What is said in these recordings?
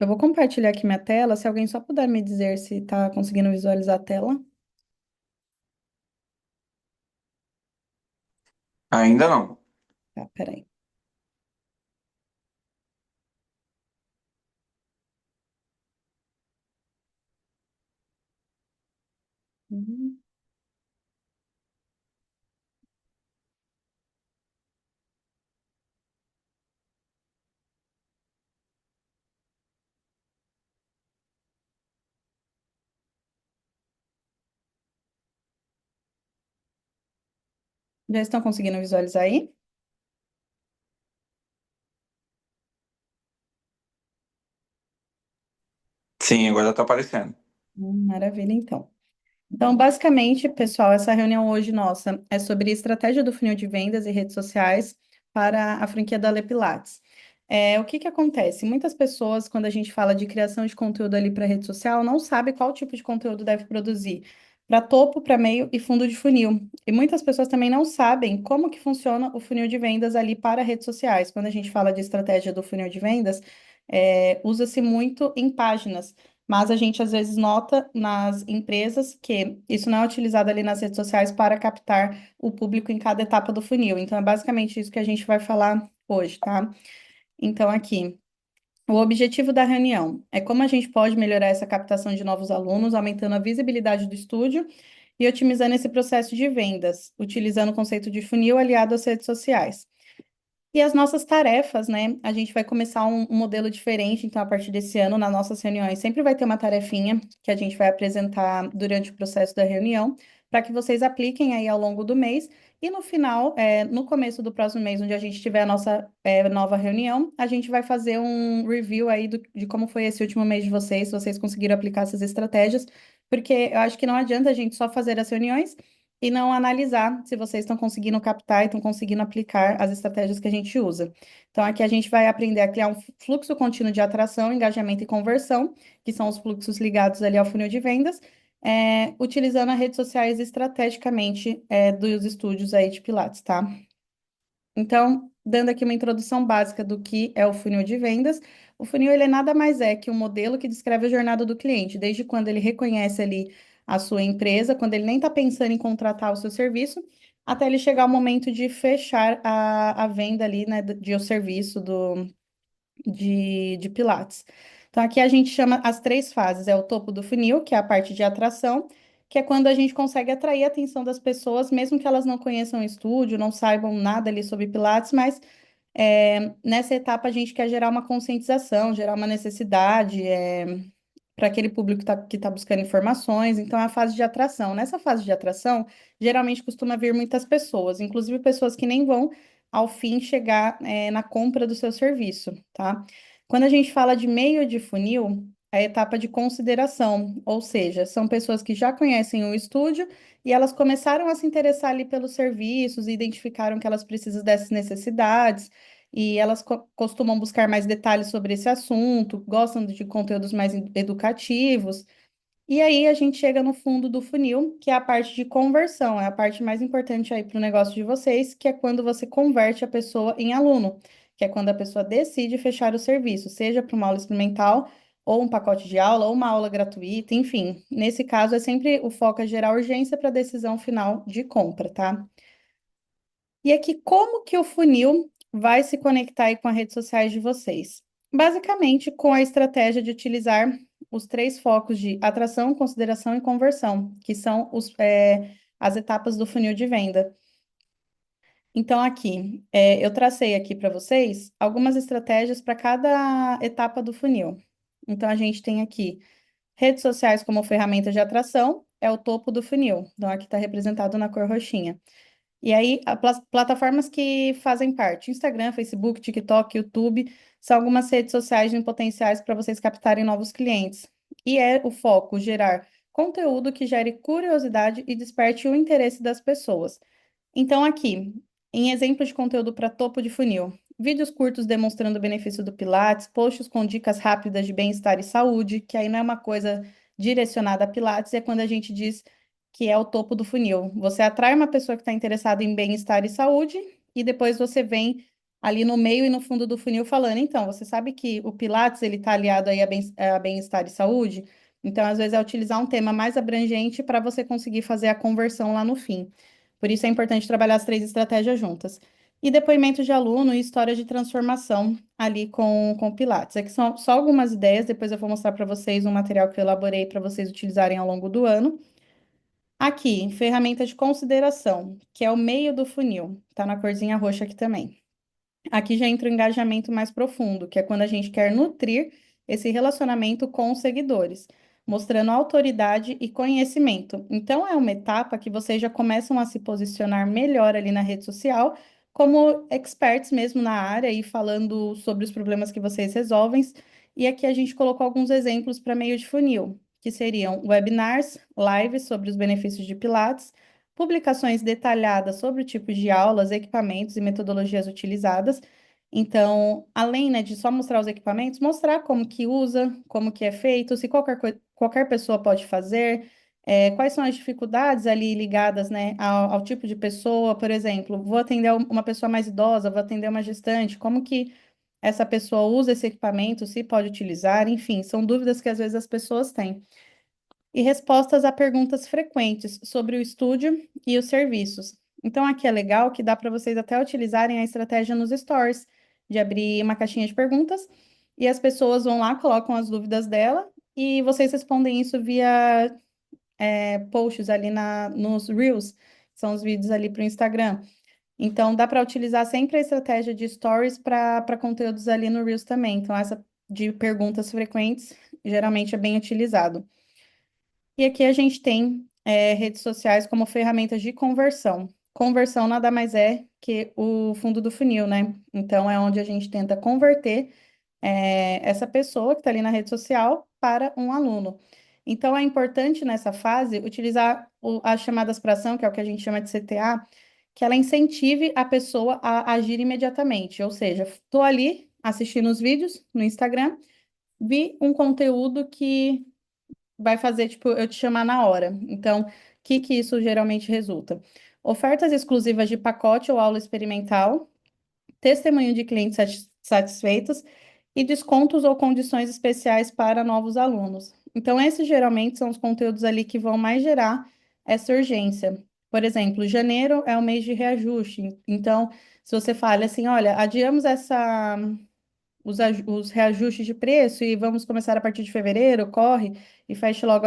Eu vou compartilhar aqui minha tela, se alguém só puder me dizer se está conseguindo visualizar a tela. Ainda não. Tá, peraí. Uhum. Já estão conseguindo visualizar aí? Sim, agora tá aparecendo. Maravilha, então. Então, basicamente, pessoal, essa reunião hoje nossa é sobre estratégia do funil de vendas e redes sociais para a franquia da Ale Pilates. O que que acontece? Muitas pessoas, quando a gente fala de criação de conteúdo ali para rede social, não sabe qual tipo de conteúdo deve produzir para topo, para meio e fundo de funil. E muitas pessoas também não sabem como que funciona o funil de vendas ali para redes sociais. Quando a gente fala de estratégia do funil de vendas, usa-se muito em páginas. Mas a gente às vezes nota nas empresas que isso não é utilizado ali nas redes sociais para captar o público em cada etapa do funil. Então, é basicamente isso que a gente vai falar hoje, tá? Então, aqui, o objetivo da reunião é como a gente pode melhorar essa captação de novos alunos, aumentando a visibilidade do estúdio e otimizando esse processo de vendas, utilizando o conceito de funil aliado às redes sociais. E as nossas tarefas, né? A gente vai começar um modelo diferente, então, a partir desse ano, nas nossas reuniões, sempre vai ter uma tarefinha que a gente vai apresentar durante o processo da reunião, para que vocês apliquem aí ao longo do mês. E no final, no começo do próximo mês, onde a gente tiver a nossa nova reunião, a gente vai fazer um review aí de como foi esse último mês de vocês, se vocês conseguiram aplicar essas estratégias, porque eu acho que não adianta a gente só fazer as reuniões e não analisar se vocês estão conseguindo captar e estão conseguindo aplicar as estratégias que a gente usa. Então, aqui a gente vai aprender a criar um fluxo contínuo de atração, engajamento e conversão, que são os fluxos ligados ali ao funil de vendas, utilizando as redes sociais estrategicamente, dos estúdios aí de Pilates, tá? Então, dando aqui uma introdução básica do que é o funil de vendas, o funil ele nada mais é que um modelo que descreve a jornada do cliente, desde quando ele reconhece ali a sua empresa, quando ele nem está pensando em contratar o seu serviço, até ele chegar ao momento de fechar a venda ali, né, de o serviço de Pilates. Então, aqui a gente chama as três fases: é o topo do funil, que é a parte de atração, que é quando a gente consegue atrair a atenção das pessoas, mesmo que elas não conheçam o estúdio, não saibam nada ali sobre Pilates, mas nessa etapa a gente quer gerar uma conscientização, gerar uma necessidade, para aquele público que tá buscando informações. Então, é a fase de atração. Nessa fase de atração, geralmente costuma vir muitas pessoas, inclusive pessoas que nem vão, ao fim, chegar, na compra do seu serviço, tá? Quando a gente fala de meio de funil, é a etapa de consideração, ou seja, são pessoas que já conhecem o estúdio e elas começaram a se interessar ali pelos serviços e identificaram que elas precisam dessas necessidades e elas costumam buscar mais detalhes sobre esse assunto, gostam de conteúdos mais educativos. E aí a gente chega no fundo do funil, que é a parte de conversão, é a parte mais importante aí para o negócio de vocês, que é quando você converte a pessoa em aluno, que é quando a pessoa decide fechar o serviço, seja para uma aula experimental, ou um pacote de aula, ou uma aula gratuita, enfim. Nesse caso, é sempre o foco é gerar urgência para a decisão final de compra, tá? E aqui, como que o funil vai se conectar aí com as redes sociais de vocês? Basicamente, com a estratégia de utilizar os três focos de atração, consideração e conversão, que são as etapas do funil de venda. Então, aqui, eu tracei aqui para vocês algumas estratégias para cada etapa do funil. Então, a gente tem aqui redes sociais como ferramenta de atração, é o topo do funil. Então, aqui está representado na cor roxinha. E aí, plataformas que fazem parte, Instagram, Facebook, TikTok, YouTube, são algumas redes sociais em potenciais para vocês captarem novos clientes. E é o foco gerar conteúdo que gere curiosidade e desperte o interesse das pessoas. Então, aqui, em exemplo de conteúdo para topo de funil, vídeos curtos demonstrando o benefício do Pilates, posts com dicas rápidas de bem-estar e saúde, que aí não é uma coisa direcionada a Pilates, é quando a gente diz que é o topo do funil. Você atrai uma pessoa que está interessada em bem-estar e saúde, e depois você vem ali no meio e no fundo do funil falando, então, você sabe que o Pilates, ele está aliado aí a bem-estar e saúde? Então, às vezes, é utilizar um tema mais abrangente para você conseguir fazer a conversão lá no fim. Por isso é importante trabalhar as três estratégias juntas. E depoimento de aluno e história de transformação ali com o Pilates. Aqui são só algumas ideias, depois eu vou mostrar para vocês um material que eu elaborei para vocês utilizarem ao longo do ano. Aqui, ferramenta de consideração, que é o meio do funil, tá na corzinha roxa aqui também. Aqui já entra o engajamento mais profundo, que é quando a gente quer nutrir esse relacionamento com os seguidores, mostrando autoridade e conhecimento. Então, é uma etapa que vocês já começam a se posicionar melhor ali na rede social, como experts mesmo na área e falando sobre os problemas que vocês resolvem. E aqui a gente colocou alguns exemplos para meio de funil, que seriam webinars, lives sobre os benefícios de Pilates, publicações detalhadas sobre o tipo de aulas, equipamentos e metodologias utilizadas. Então, além, né, de só mostrar os equipamentos, mostrar como que usa, como que é feito, se qualquer pessoa pode fazer, quais são as dificuldades ali ligadas, né, ao tipo de pessoa, por exemplo, vou atender uma pessoa mais idosa, vou atender uma gestante, como que essa pessoa usa esse equipamento, se pode utilizar, enfim, são dúvidas que às vezes as pessoas têm e respostas a perguntas frequentes sobre o estúdio e os serviços. Então, aqui é legal que dá para vocês até utilizarem a estratégia nos stories, de abrir uma caixinha de perguntas e as pessoas vão lá, colocam as dúvidas dela e vocês respondem isso via posts ali nos Reels, que são os vídeos ali para o Instagram. Então, dá para utilizar sempre a estratégia de stories para conteúdos ali no Reels também. Então, essa de perguntas frequentes geralmente é bem utilizado. E aqui a gente tem redes sociais como ferramentas de conversão. Conversão nada mais é que o fundo do funil, né? Então, é onde a gente tenta converter essa pessoa que está ali na rede social para um aluno. Então, é importante nessa fase utilizar as chamadas para ação, que é o que a gente chama de CTA, que ela incentive a pessoa a agir imediatamente. Ou seja, estou ali assistindo os vídeos no Instagram, vi um conteúdo que vai fazer, tipo, eu te chamar na hora. Então, o que que isso geralmente resulta? Ofertas exclusivas de pacote ou aula experimental, testemunho de clientes satisfeitos e descontos ou condições especiais para novos alunos. Então, esses geralmente são os conteúdos ali que vão mais gerar essa urgência. Por exemplo, janeiro é o mês de reajuste. Então, se você fala assim, olha, adiamos os reajustes de preço e vamos começar a partir de fevereiro, corre e feche logo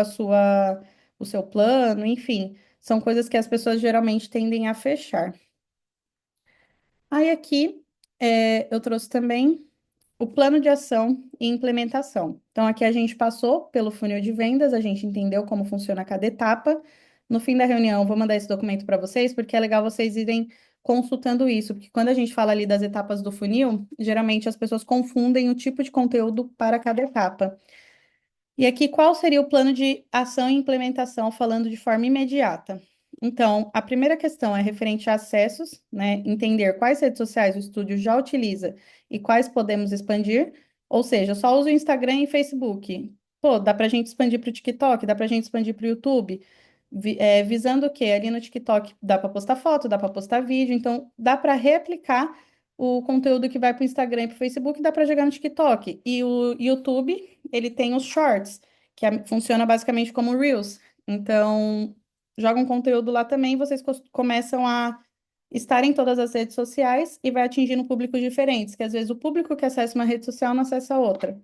o seu plano, enfim, são coisas que as pessoas geralmente tendem a fechar. Aí aqui eu trouxe também o plano de ação e implementação. Então, aqui a gente passou pelo funil de vendas, a gente entendeu como funciona cada etapa. No fim da reunião, eu vou mandar esse documento para vocês, porque é legal vocês irem consultando isso, porque quando a gente fala ali das etapas do funil, geralmente as pessoas confundem o tipo de conteúdo para cada etapa. E aqui, qual seria o plano de ação e implementação, falando de forma imediata? Então, a primeira questão é referente a acessos, né? Entender quais redes sociais o estúdio já utiliza e quais podemos expandir. Ou seja, só uso o Instagram e Facebook. Pô, dá para a gente expandir para o TikTok, dá para a gente expandir para o YouTube. Visando o quê? Ali no TikTok dá para postar foto, dá para postar vídeo, então dá para reaplicar o conteúdo que vai para o Instagram e para o Facebook, dá para jogar no TikTok. E o YouTube ele tem os shorts, que funciona basicamente como Reels. Então, joga um conteúdo lá também, vocês começam a estar em todas as redes sociais e vai atingindo públicos diferentes, que às vezes o público que acessa uma rede social não acessa outra.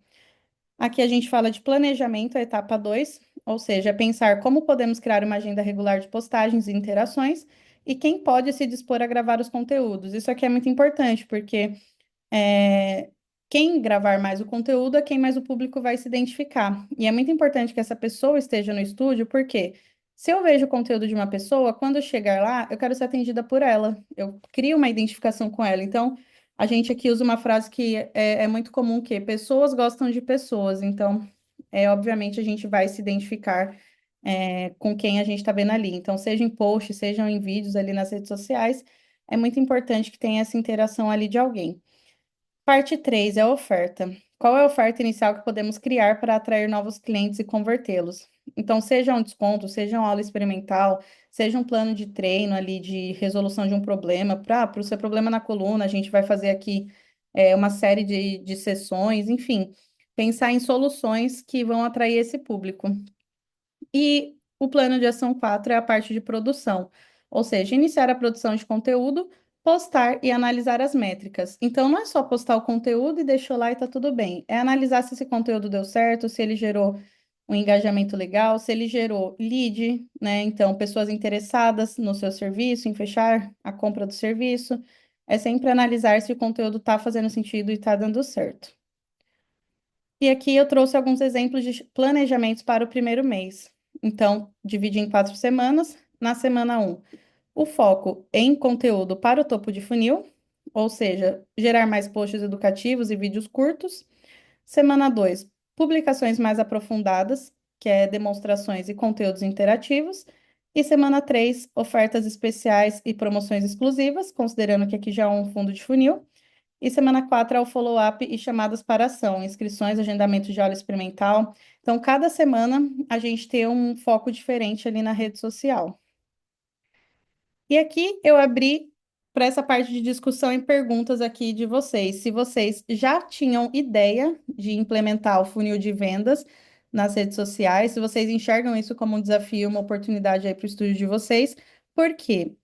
Aqui a gente fala de planejamento, a etapa 2, ou seja, pensar como podemos criar uma agenda regular de postagens e interações e quem pode se dispor a gravar os conteúdos. Isso aqui é muito importante, porque é, quem gravar mais o conteúdo é quem mais o público vai se identificar. E é muito importante que essa pessoa esteja no estúdio, porque se eu vejo o conteúdo de uma pessoa, quando eu chegar lá, eu quero ser atendida por ela. Eu crio uma identificação com ela. Então, a gente aqui usa uma frase que é muito comum, que pessoas gostam de pessoas. Então, obviamente, a gente vai se identificar com quem a gente está vendo ali. Então, seja em post, sejam em vídeos ali nas redes sociais, é muito importante que tenha essa interação ali de alguém. Parte 3 é a oferta. Qual é a oferta inicial que podemos criar para atrair novos clientes e convertê-los? Então, seja um desconto, seja uma aula experimental, seja um plano de treino ali de resolução de um problema, para o seu problema na coluna, a gente vai fazer aqui uma série de sessões, enfim, pensar em soluções que vão atrair esse público. E o plano de ação 4 é a parte de produção, ou seja, iniciar a produção de conteúdo, postar e analisar as métricas. Então, não é só postar o conteúdo e deixou lá e tá tudo bem. É analisar se esse conteúdo deu certo, se ele gerou um engajamento legal, se ele gerou lead, né? Então, pessoas interessadas no seu serviço, em fechar a compra do serviço. É sempre analisar se o conteúdo está fazendo sentido e está dando certo. E aqui eu trouxe alguns exemplos de planejamentos para o primeiro mês. Então, dividi em 4 semanas. Na semana um, o foco em conteúdo para o topo de funil, ou seja, gerar mais posts educativos e vídeos curtos. Semana 2, publicações mais aprofundadas, que é demonstrações e conteúdos interativos. E semana 3, ofertas especiais e promoções exclusivas, considerando que aqui já é um fundo de funil. E semana 4 é o follow-up e chamadas para ação, inscrições, agendamento de aula experimental. Então, cada semana a gente tem um foco diferente ali na rede social. E aqui eu abri para essa parte de discussão e perguntas aqui de vocês. Se vocês já tinham ideia de implementar o funil de vendas nas redes sociais, se vocês enxergam isso como um desafio, uma oportunidade aí para o estúdio de vocês, porque,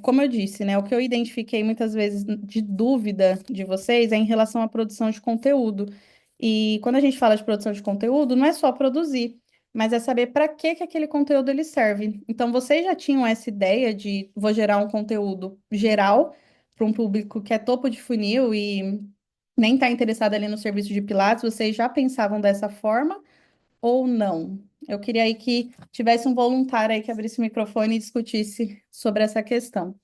como eu disse, né, o que eu identifiquei muitas vezes de dúvida de vocês é em relação à produção de conteúdo. E quando a gente fala de produção de conteúdo, não é só produzir, mas é saber para que que aquele conteúdo ele serve. Então, vocês já tinham essa ideia de vou gerar um conteúdo geral para um público que é topo de funil e nem está interessado ali no serviço de Pilates, vocês já pensavam dessa forma ou não? Eu queria aí que tivesse um voluntário aí que abrisse o microfone e discutisse sobre essa questão.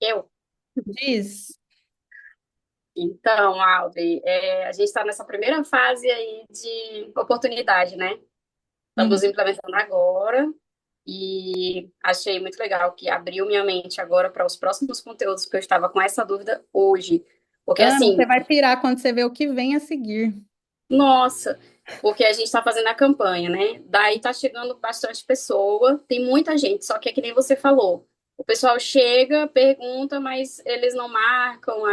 Eu. Diz. Então, Audrey, a gente está nessa primeira fase aí de oportunidade, né? Estamos Uhum. implementando agora e achei muito legal que abriu minha mente agora para os próximos conteúdos, porque eu estava com essa dúvida hoje. Porque, Ana, você assim, vai pirar quando você vê o que vem a seguir. nossa, porque a gente está fazendo a campanha, né? Daí tá chegando bastante pessoa, tem muita gente, só que é que nem você falou. O pessoal chega, pergunta, mas eles não marcam,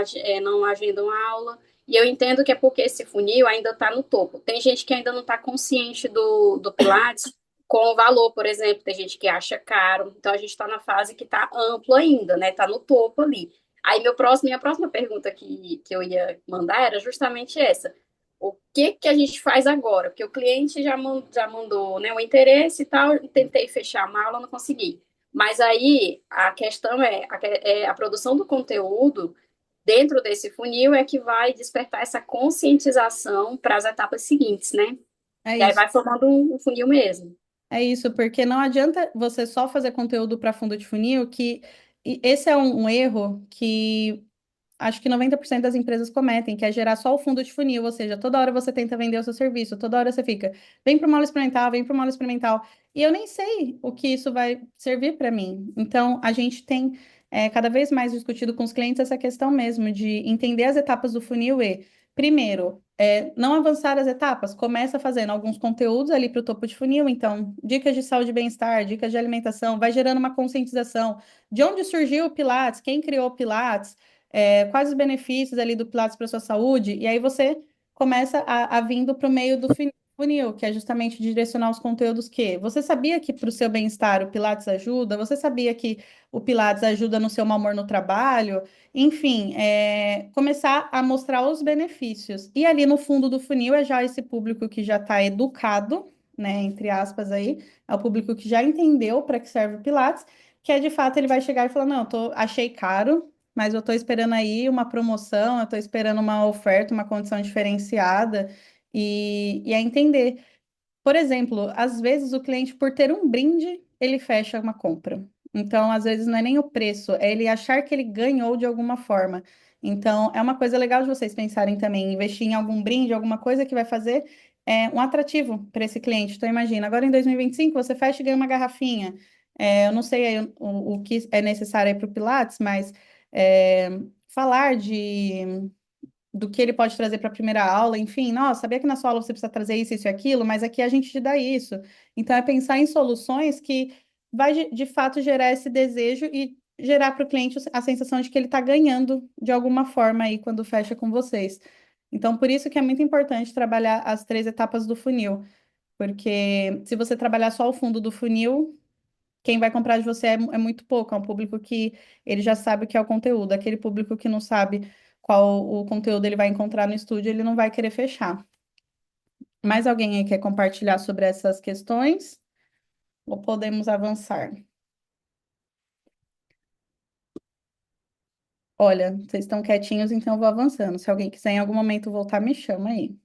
não agendam aula. E eu entendo que é porque esse funil ainda está no topo. Tem gente que ainda não está consciente do Pilates com o valor, por exemplo. Tem gente que acha caro. Então a gente está na fase que está amplo ainda, né? Está no topo ali. Aí minha próxima pergunta que eu ia mandar era justamente essa: o que que a gente faz agora? Porque o cliente já mandou, né, o interesse e tal, e tentei fechar uma aula, não consegui. Mas aí a questão é a produção do conteúdo dentro desse funil é que vai despertar essa conscientização para as etapas seguintes, né? É E aí isso. vai formando um funil mesmo. É isso, porque não adianta você só fazer conteúdo para fundo de funil, que e esse é um erro que acho que 90% das empresas cometem, que é gerar só o fundo de funil, ou seja, toda hora você tenta vender o seu serviço, toda hora você fica, vem para uma aula experimental, vem para uma aula experimental, e eu nem sei o que isso vai servir para mim. Então, a gente tem cada vez mais discutido com os clientes essa questão mesmo de entender as etapas do funil e, primeiro, não avançar as etapas, começa fazendo alguns conteúdos ali para o topo de funil, então, dicas de saúde e bem-estar, dicas de alimentação, vai gerando uma conscientização de onde surgiu o Pilates, quem criou o Pilates, quais os benefícios ali do Pilates para a sua saúde, e aí você começa a vindo para o meio do funil, que é justamente direcionar os conteúdos que você sabia que para o seu bem-estar o Pilates ajuda, você sabia que o Pilates ajuda no seu mau humor no trabalho, enfim, começar a mostrar os benefícios. E ali no fundo do funil é já esse público que já está educado, né, entre aspas aí, é o público que já entendeu para que serve o Pilates, que é de fato ele vai chegar e falar, não, achei caro, mas eu estou esperando aí uma promoção, eu estou esperando uma oferta, uma condição diferenciada, e é entender. Por exemplo, às vezes o cliente, por ter um brinde, ele fecha uma compra. Então, às vezes, não é nem o preço, é ele achar que ele ganhou de alguma forma. Então, é uma coisa legal de vocês pensarem também, investir em algum brinde, alguma coisa que vai fazer um atrativo para esse cliente. Então, imagina, agora em 2025 você fecha e ganha uma garrafinha. Eu não sei aí o que é necessário para o Pilates, mas falar do que ele pode trazer para a primeira aula, enfim, nossa, sabia que na sua aula você precisa trazer isso, isso e aquilo, mas aqui a gente te dá isso. Então, é pensar em soluções que vai de fato gerar esse desejo e gerar para o cliente a sensação de que ele está ganhando de alguma forma aí quando fecha com vocês. Então, por isso que é muito importante trabalhar as três etapas do funil, porque se você trabalhar só o fundo do funil, quem vai comprar de você é muito pouco, é um público que ele já sabe o que é o conteúdo. Aquele público que não sabe qual o conteúdo ele vai encontrar no estúdio, ele não vai querer fechar. Mais alguém aí quer compartilhar sobre essas questões? Ou podemos avançar? Olha, vocês estão quietinhos, então eu vou avançando. Se alguém quiser em algum momento voltar, me chama aí.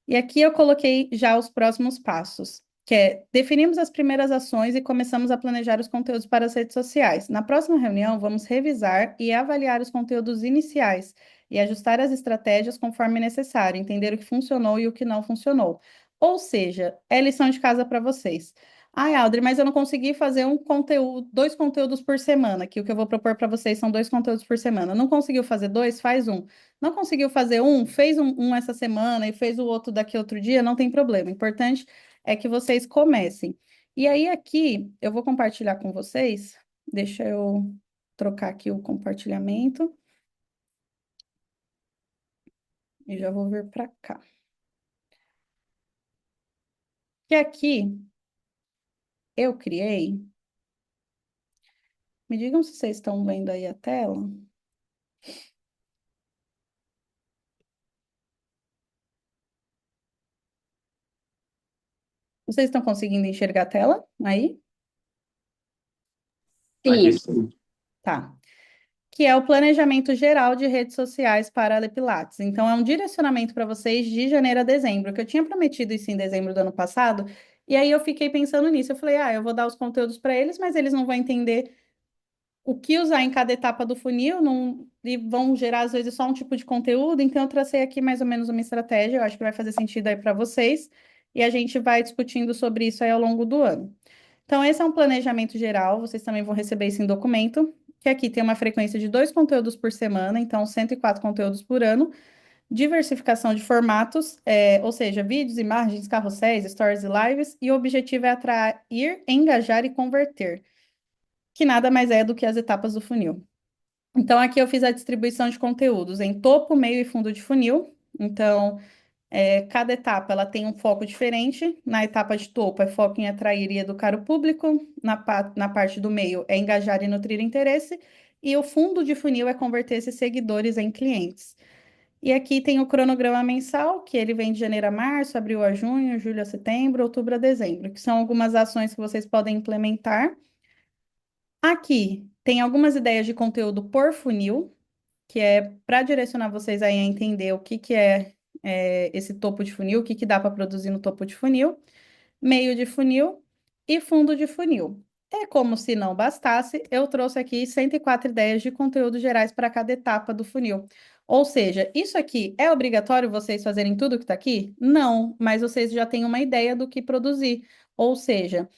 E aqui eu coloquei já os próximos passos, que é definimos as primeiras ações e começamos a planejar os conteúdos para as redes sociais. Na próxima reunião, vamos revisar e avaliar os conteúdos iniciais e ajustar as estratégias conforme necessário, entender o que funcionou e o que não funcionou. Ou seja, é lição de casa para vocês. Ai, Aldri, mas eu não consegui fazer um conteúdo, dois conteúdos por semana, que o que eu vou propor para vocês são dois conteúdos por semana. Não conseguiu fazer dois? Faz um. Não conseguiu fazer um, fez um essa semana e fez o outro daqui outro dia, não tem problema. O importante é que vocês comecem. E aí, aqui, eu vou compartilhar com vocês. Deixa eu trocar aqui o compartilhamento e já vou vir para cá. Que aqui eu criei. Me digam se vocês estão vendo aí a tela. Vocês estão conseguindo enxergar a tela aí? Aqui Sim. sim. Tá. Que é o planejamento geral de redes sociais para a Pilates. Então, é um direcionamento para vocês de janeiro a dezembro, que eu tinha prometido isso em dezembro do ano passado, e aí eu fiquei pensando nisso. Eu falei, eu vou dar os conteúdos para eles, mas eles não vão entender o que usar em cada etapa do funil, não, e vão gerar, às vezes, só um tipo de conteúdo. Então, eu tracei aqui mais ou menos uma estratégia, eu acho que vai fazer sentido aí para vocês, e a gente vai discutindo sobre isso aí ao longo do ano. Então, esse é um planejamento geral, vocês também vão receber isso em documento, que aqui tem uma frequência de 2 conteúdos por semana, então 104 conteúdos por ano, diversificação de formatos, ou seja, vídeos, imagens, carrosséis, stories e lives, e o objetivo é atrair, engajar e converter, que nada mais é do que as etapas do funil. Então, aqui eu fiz a distribuição de conteúdos em topo, meio e fundo de funil. Então, cada etapa ela tem um foco diferente. Na etapa de topo é foco em atrair e educar o público. Na parte do meio é engajar e nutrir interesse. E o fundo de funil é converter esses seguidores em clientes. E aqui tem o cronograma mensal, que ele vem de janeiro a março, abril a junho, julho a setembro, outubro a dezembro, que são algumas ações que vocês podem implementar. Aqui tem algumas ideias de conteúdo por funil, que é para direcionar vocês aí a entender o que que é esse topo de funil, o que que dá para produzir no topo de funil, meio de funil e fundo de funil. É como se não bastasse, eu trouxe aqui 104 ideias de conteúdos gerais para cada etapa do funil. Ou seja, isso aqui é obrigatório vocês fazerem tudo que está aqui? Não, mas vocês já têm uma ideia do que produzir. Ou seja,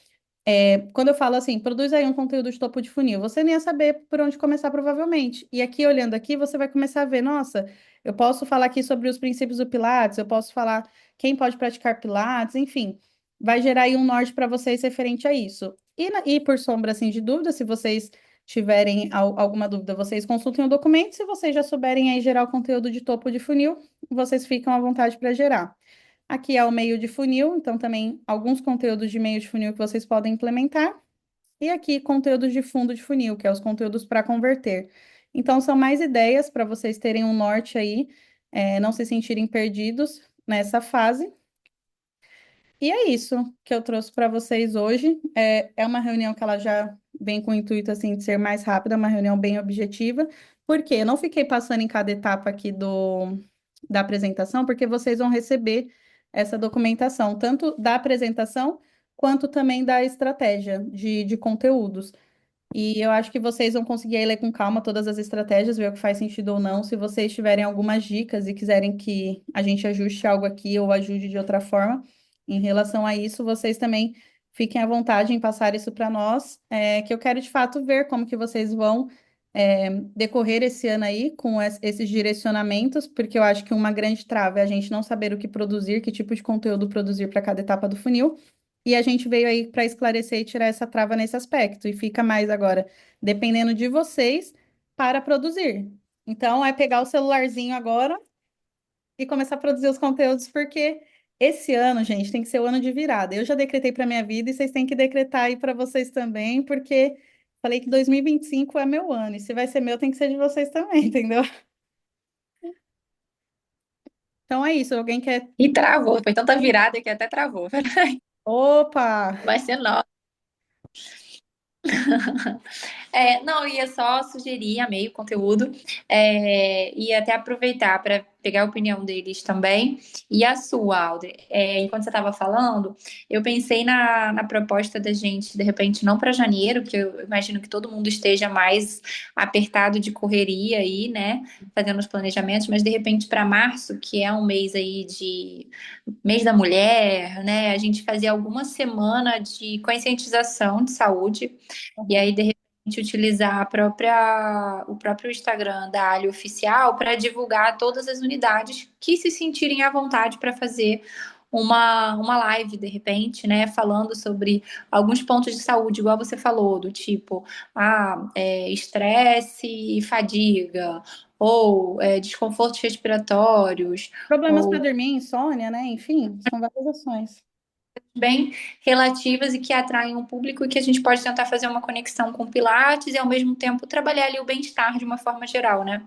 quando eu falo assim, produz aí um conteúdo de topo de funil, você nem ia saber por onde começar, provavelmente. E aqui, olhando aqui, você vai começar a ver, nossa, eu posso falar aqui sobre os princípios do Pilates, eu posso falar quem pode praticar Pilates, enfim, vai gerar aí um norte para vocês referente a isso. E por sombra, assim, de dúvida, se vocês tiverem alguma dúvida, vocês consultem o documento, se vocês já souberem aí gerar o conteúdo de topo de funil, vocês ficam à vontade para gerar. Aqui é o meio de funil, então também alguns conteúdos de meio de funil que vocês podem implementar. E aqui conteúdos de fundo de funil, que é os conteúdos para converter. Então são mais ideias para vocês terem um norte aí, não se sentirem perdidos nessa fase. E é isso que eu trouxe para vocês hoje. É uma reunião que ela já vem com o intuito assim de ser mais rápida, uma reunião bem objetiva, porque eu não fiquei passando em cada etapa aqui da apresentação, porque vocês vão receber essa documentação, tanto da apresentação quanto também da estratégia de conteúdos. E eu acho que vocês vão conseguir aí ler com calma todas as estratégias, ver o que faz sentido ou não. Se vocês tiverem algumas dicas e quiserem que a gente ajuste algo aqui ou ajude de outra forma, em relação a isso, vocês também fiquem à vontade em passar isso para nós, que eu quero de fato ver como que vocês vão decorrer esse ano aí com esses direcionamentos, porque eu acho que uma grande trava é a gente não saber o que produzir, que tipo de conteúdo produzir para cada etapa do funil. E a gente veio aí para esclarecer e tirar essa trava nesse aspecto. E fica mais agora dependendo de vocês para produzir. Então, é pegar o celularzinho agora e começar a produzir os conteúdos, porque esse ano, gente, tem que ser o ano de virada. Eu já decretei para minha vida e vocês têm que decretar aí para vocês também, porque falei que 2025 é meu ano, e se vai ser meu, tem que ser de vocês também, entendeu? Então é isso. Alguém quer. E travou, foi tanta virada que até travou. Opa! Vai ser nossa. Não, ia só sugerir, amei o conteúdo, e até aproveitar para pegar a opinião deles também. E a sua, Audrey, enquanto você estava falando, eu pensei na proposta da gente, de repente, não para janeiro, que eu imagino que todo mundo esteja mais apertado de correria aí, né, fazendo os planejamentos, mas de repente para março, que é um mês aí de mês da mulher, né, a gente fazia alguma semana de conscientização de saúde. E aí, de repente, utilizar o próprio Instagram da Ali Oficial para divulgar todas as unidades que se sentirem à vontade para fazer uma live, de repente, né? Falando sobre alguns pontos de saúde, igual você falou, do tipo, estresse e fadiga, ou desconfortos respiratórios, Problemas para ou dormir, insônia, né? Enfim, são várias ações. bem relativas e que atraem um público e que a gente pode tentar fazer uma conexão com Pilates e ao mesmo tempo trabalhar ali o bem-estar de uma forma geral, né?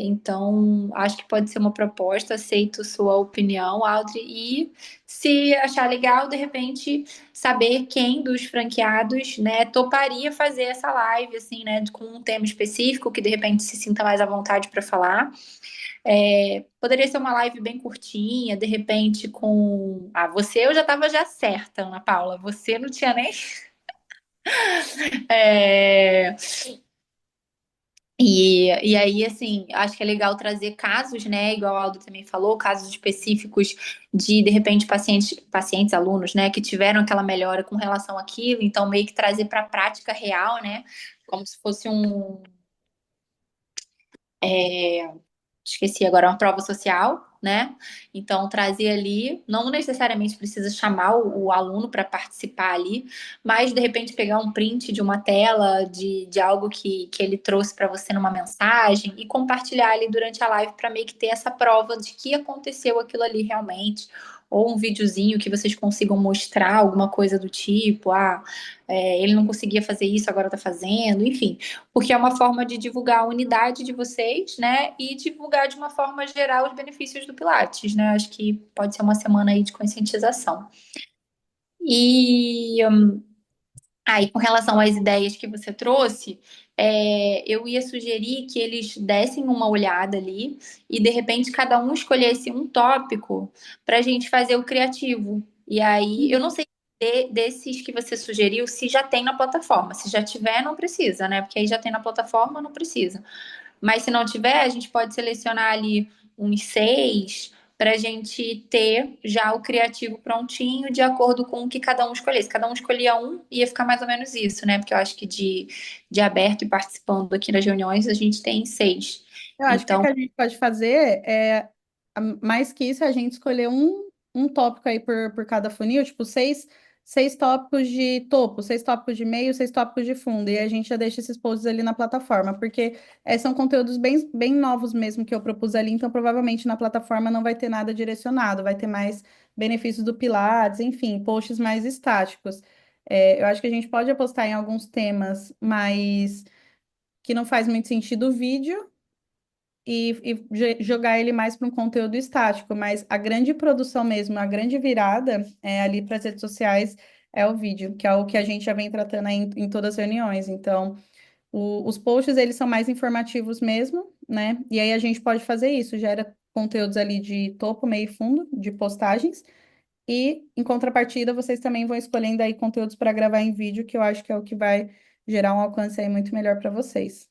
Então, acho que pode ser uma proposta, aceito sua opinião, Audrey, e se achar legal, de repente, saber quem dos franqueados, né, toparia fazer essa live, assim, né, com um tema específico, que de repente se sinta mais à vontade para falar. Poderia ser uma live bem curtinha, de repente com. Ah, você eu já estava já certa, Ana Paula. Você não tinha nem. É, e aí, assim, acho que é legal trazer casos, né? Igual o Aldo também falou, casos específicos de repente, pacientes, alunos, né, que tiveram aquela melhora com relação àquilo, então meio que trazer para a prática real, né? Como se fosse esqueci agora, uma prova social, né? Então, trazer ali, não necessariamente precisa chamar o aluno para participar ali, mas de repente pegar um print de uma tela, de algo que ele trouxe para você numa mensagem e compartilhar ali durante a live para meio que ter essa prova de que aconteceu aquilo ali realmente. Ou um videozinho que vocês consigam mostrar alguma coisa do tipo, ele não conseguia fazer isso, agora tá fazendo, enfim, porque é uma forma de divulgar a unidade de vocês, né? E divulgar de uma forma geral os benefícios do Pilates, né? Acho que pode ser uma semana aí de conscientização. E aí, com relação às ideias que você trouxe, eu ia sugerir que eles dessem uma olhada ali e, de repente, cada um escolhesse um tópico para a gente fazer o criativo. E aí, eu não sei desses que você sugeriu se já tem na plataforma. Se já tiver, não precisa, né? Porque aí já tem na plataforma, não precisa. Mas se não tiver, a gente pode selecionar ali uns 6 para a gente ter já o criativo prontinho de acordo com o que cada um escolhesse. Cada um escolhia um, ia ficar mais ou menos isso, né? Porque eu acho que de aberto e participando aqui nas reuniões, a gente tem 6. Eu acho que o Então, que a gente pode fazer é, mais que isso, a gente escolher um tópico aí por cada funil, tipo, seis tópicos de topo, 6 tópicos de meio, 6 tópicos de fundo, e a gente já deixa esses posts ali na plataforma, porque são conteúdos bem novos mesmo que eu propus ali, então provavelmente na plataforma não vai ter nada direcionado, vai ter mais benefícios do Pilates, enfim, posts mais estáticos. Eu acho que a gente pode apostar em alguns temas, mas que não faz muito sentido o vídeo, jogar ele mais para um conteúdo estático, mas a grande produção mesmo, a grande virada ali para as redes sociais é o vídeo, que é o que a gente já vem tratando aí em todas as reuniões. Então, os posts, eles são mais informativos mesmo, né? E aí a gente pode fazer isso, gera conteúdos ali de topo, meio e fundo, de postagens, e em contrapartida, vocês também vão escolhendo aí conteúdos para gravar em vídeo, que eu acho que é o que vai gerar um alcance aí muito melhor para vocês.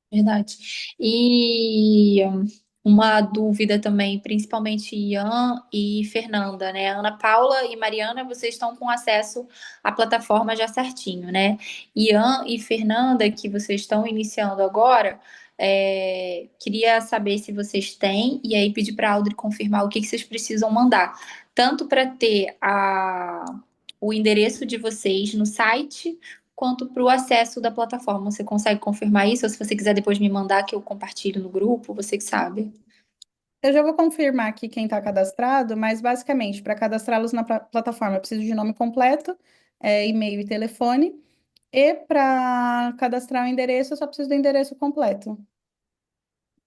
verdade. E uma dúvida também, principalmente Ian e Fernanda, né? Ana Paula e Mariana, vocês estão com acesso à plataforma já certinho, né? Ian e Fernanda, que vocês estão iniciando agora, queria saber se vocês têm, e aí pedir para a Audrey confirmar o que que vocês precisam mandar. Tanto para ter o endereço de vocês no site, quanto para o acesso da plataforma. Você consegue confirmar isso? Ou se você quiser depois me mandar que eu compartilho no grupo, você que sabe. Eu já vou confirmar aqui quem está cadastrado, mas basicamente, para cadastrá-los na plataforma, eu preciso de nome completo, e-mail e telefone. E para cadastrar o endereço, eu só preciso do endereço completo.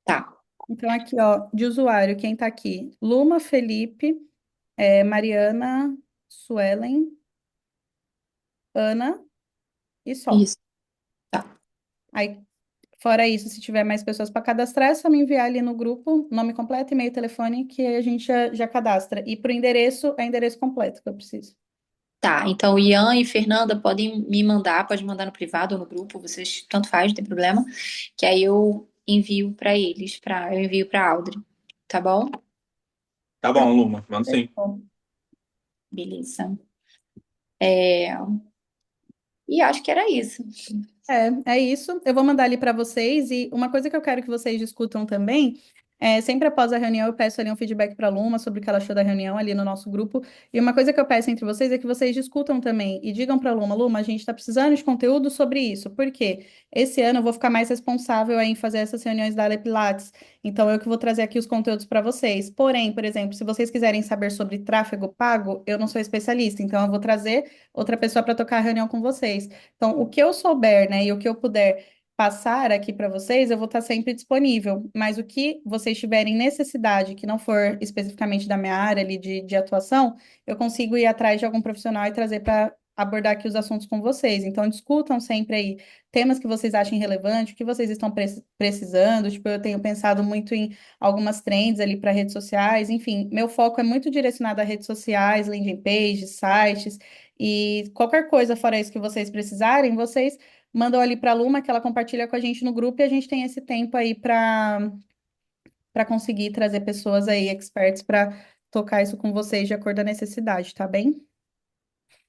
Tá. Então, aqui, ó, de usuário, quem está aqui? Luma, Felipe, Mariana, Suelen, Ana e só. Isso. Tá. Aí, fora isso, se tiver mais pessoas para cadastrar, é só me enviar ali no grupo, nome completo, e-mail, telefone, que a gente já cadastra. E para o endereço, é endereço completo que eu preciso. Tá, então Ian e Fernanda podem me mandar, pode mandar no privado ou no grupo, vocês tanto faz, não tem problema, que aí eu envio para eles, eu envio para Audrey, tá bom? Tá bom, Luma, vamos sim. Beleza. E acho que era isso. É isso. Eu vou mandar ali para vocês. E uma coisa que eu quero que vocês discutam também sempre após a reunião, eu peço ali um feedback para a Luma sobre o que ela achou da reunião ali no nosso grupo. E uma coisa que eu peço entre vocês é que vocês discutam também e digam para a Luma, Luma, a gente está precisando de conteúdo sobre isso. Por quê? Esse ano eu vou ficar mais responsável aí em fazer essas reuniões da Ale Pilates. Então, eu que vou trazer aqui os conteúdos para vocês. Porém, por exemplo, se vocês quiserem saber sobre tráfego pago, eu não sou especialista. Então, eu vou trazer outra pessoa para tocar a reunião com vocês. Então, o que eu souber, né, e o que eu puder passar aqui para vocês, eu vou estar sempre disponível. Mas o que vocês tiverem necessidade, que não for especificamente da minha área ali de atuação, eu consigo ir atrás de algum profissional e trazer para abordar aqui os assuntos com vocês. Então, discutam sempre aí temas que vocês achem relevante, o que vocês estão precisando. Tipo, eu tenho pensado muito em algumas trends ali para redes sociais. Enfim, meu foco é muito direcionado a redes sociais, landing pages, sites. E qualquer coisa fora isso que vocês precisarem, vocês mandam ali para a Luma, que ela compartilha com a gente no grupo, e a gente tem esse tempo aí para conseguir trazer pessoas aí, experts, para tocar isso com vocês de acordo com a necessidade, tá bem?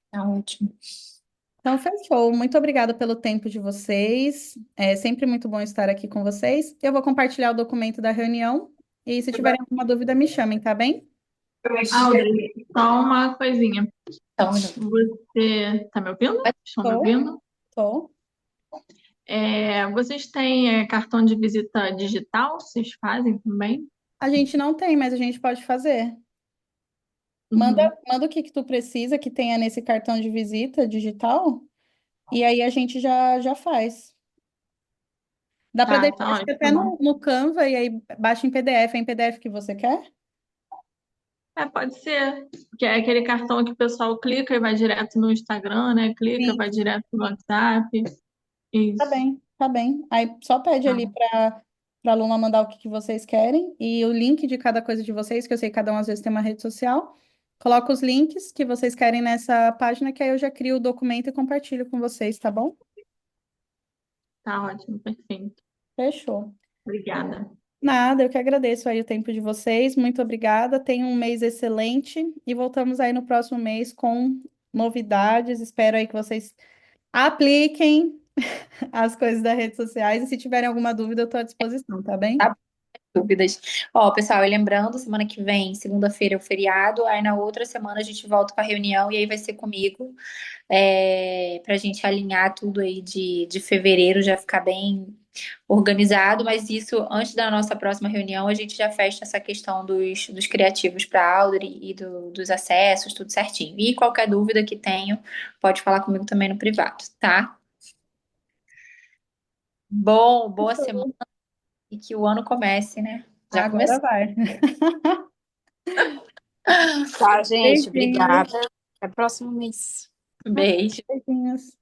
Tá ótimo. Então, fechou. Muito obrigada pelo tempo de vocês. É sempre muito bom estar aqui com vocês. Eu vou compartilhar o documento da reunião e se tiverem alguma dúvida, me chamem, tá bem? Audrey, só uma coisinha. Então, um minuto. Você tá me ouvindo? Estão me Tô. ouvindo? Tô. Vocês têm cartão de visita digital? Vocês fazem também? A gente não tem, mas a gente pode fazer. Uhum. Manda o que que tu precisa que tenha nesse cartão de visita digital e aí a gente já faz. Dá para Tá, deixar tá acho que ótimo. até no Canva e aí baixa em PDF. É em PDF que você quer? Pode ser. Que é aquele cartão que o pessoal clica e vai direto no Instagram, né? Clica, Sim, vai direto no WhatsApp. tá Isso. bem, tá bem. Aí só pede Tá. ali para a Luma mandar o que que vocês querem e o link de cada coisa de vocês, que eu sei que cada um às vezes tem uma rede social. Coloca os links que vocês querem nessa página, que aí eu já crio o documento e compartilho com vocês, tá bom? Tá ótimo, perfeito. Fechou. Obrigada. Nada, eu que agradeço aí o tempo de vocês. Muito obrigada. Tenham um mês excelente e voltamos aí no próximo mês com novidades. Espero aí que vocês apliquem as coisas das redes sociais e se tiverem alguma dúvida, eu estou à disposição, tá bem? Tá. Dúvidas. Ó, pessoal, e lembrando, semana que vem, segunda-feira é o feriado, aí na outra semana a gente volta com a reunião e aí vai ser comigo, pra gente alinhar tudo aí de fevereiro, já ficar bem organizado, mas isso, antes da nossa próxima reunião, a gente já fecha essa questão dos criativos para a Audrey e dos acessos, tudo certinho. E qualquer dúvida que tenham, pode falar comigo também no privado, tá? Bom, boa semana e que o ano comece, né? Já Agora começou. vai. Tá, gente, Beijinhos. obrigada. Até o próximo mês. Beijo. Beijinhos.